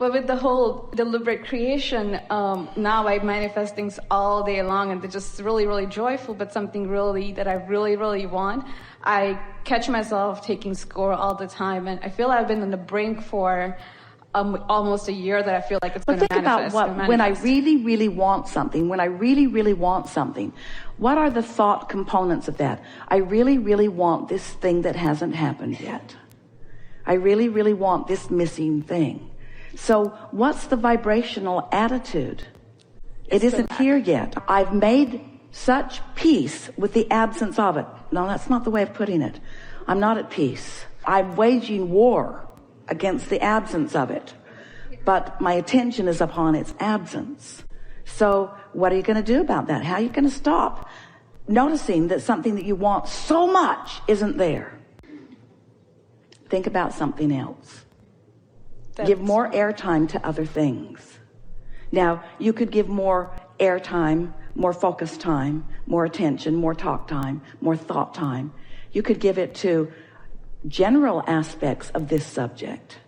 But with the whole deliberate creation, now I manifest things all day long, and they're just really, really joyful, but something really that I really, really want. I catch myself taking score all the time, and I feel I've been on the brink for almost a year that I feel like it's going to manifest. Think about when I really, really want something, what are the thought components of that? I really, really want this thing that hasn't happened yet. I really, really want this missing thing. So what's the vibrational attitude? It isn't here yet. I've made such peace with the absence of it. No, that's not the way of putting it. I'm not at peace. I'm waging war against the absence of it, but my attention is upon its absence. So what are you going to do about that? How are you going to stop noticing that something that you want so much isn't there? Think about something else. Give more airtime to other things. Now, you could give more airtime, more focus time, more attention, more talk time, more thought time. You could give it to general aspects of this subject,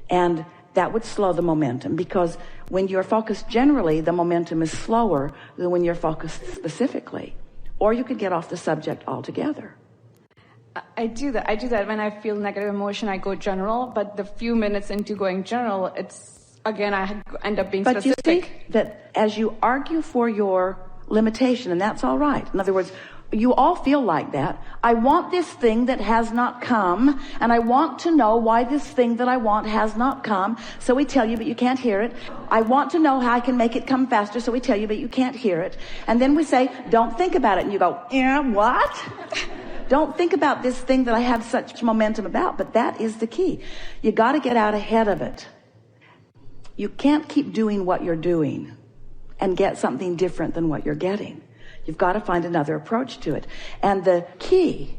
and that would slow the momentum, because when you're focused generally, the momentum is slower than when you're focused specifically. Or you could get off the subject altogether. I do that when I feel negative emotion. I go general, but the few minutes into going general, it's again I end up being specific. But you see that as you argue for your limitation, and that's all right. In other words, you all feel like that. I want this thing that has not come, and I want to know why this thing that I want has not come. So we tell you, but you can't hear it. I want to know how I can make it come faster. So we tell you, but you can't hear it. And then we say, don't think about it. And you go, yeah, what? Don't think about this thing that I have such momentum about. But that is the key. You got to get out ahead of it. You can't keep doing what you're doing and get something different than what you're getting. You've got to find another approach to it. And the key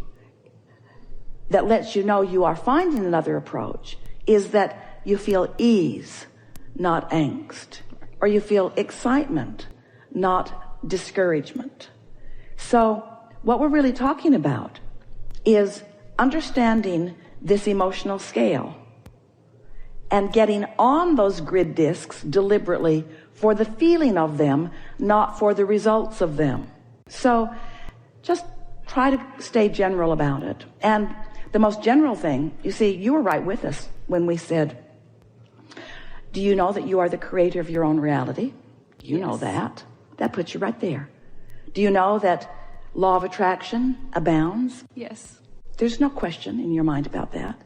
that lets you know you are finding another approach is that you feel ease, not angst. Or you feel excitement, not discouragement. So what we're really talking about is understanding this emotional scale and getting on those grid discs deliberately for the feeling of them, not for the results of them. So just try to stay general about it. And the most general thing, you see, you were right with us when we said, do you know that you are the creator of your own reality? You know that. That puts you right there. Do you know that law of attraction abounds? Yes. There's no question in your mind about that.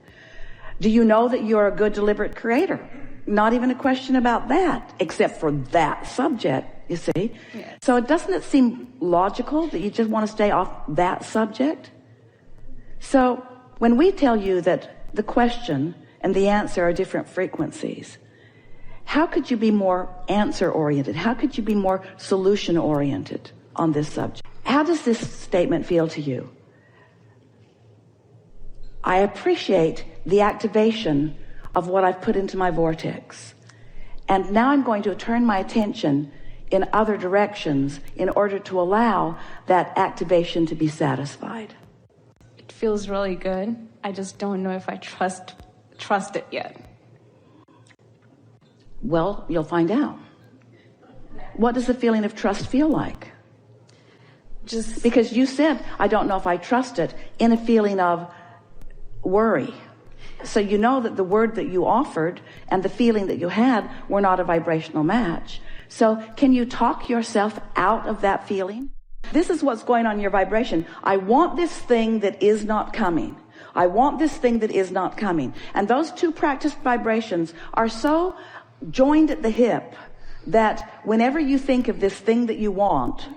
Do you know that you're a good, deliberate creator? Not even a question about that, except for that subject, you see. Yes. So doesn't it seem logical that you just want to stay off that subject? So when we tell you that the question and the answer are different frequencies, how could you be more answer-oriented? How could you be more solution-oriented on this subject? How does this statement feel to you? I appreciate the activation of what I've put into my vortex. And now I'm going to turn my attention in other directions in order to allow that activation to be satisfied. It feels really good. I just don't know if I trust it yet. Well, you'll find out. What does the feeling of trust feel like? Just because you said, I don't know if I trust it, in a feeling of worry. So you know that the word that you offered and the feeling that you had were not a vibrational match. So can you talk yourself out of that feeling? This is what's going on in your vibration. I want this thing that is not coming. I want this thing that is not coming. And those two practiced vibrations are so joined at the hip that whenever you think of this thing that you want,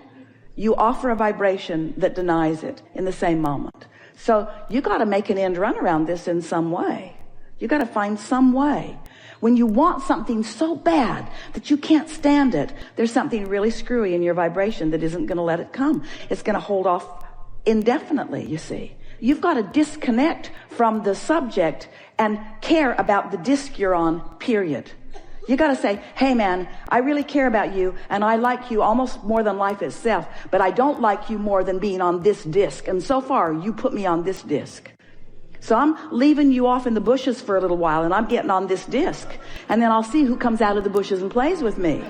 you offer a vibration that denies it in the same moment. So you got to make an end run around this in some way. You got to find some way. When you want something so bad that you can't stand it, there's something really screwy in your vibration that isn't going to let it come. It's going to hold off indefinitely, you see. You've got to disconnect from the subject and care about the disc you're on, period. You got to say, hey man, I really care about you and I like you almost more than life itself, but I don't like you more than being on this disc. And so far you put me on this disc. So I'm leaving you off in the bushes for a little while, and I'm getting on this disc. And then I'll see who comes out of the bushes and plays with me.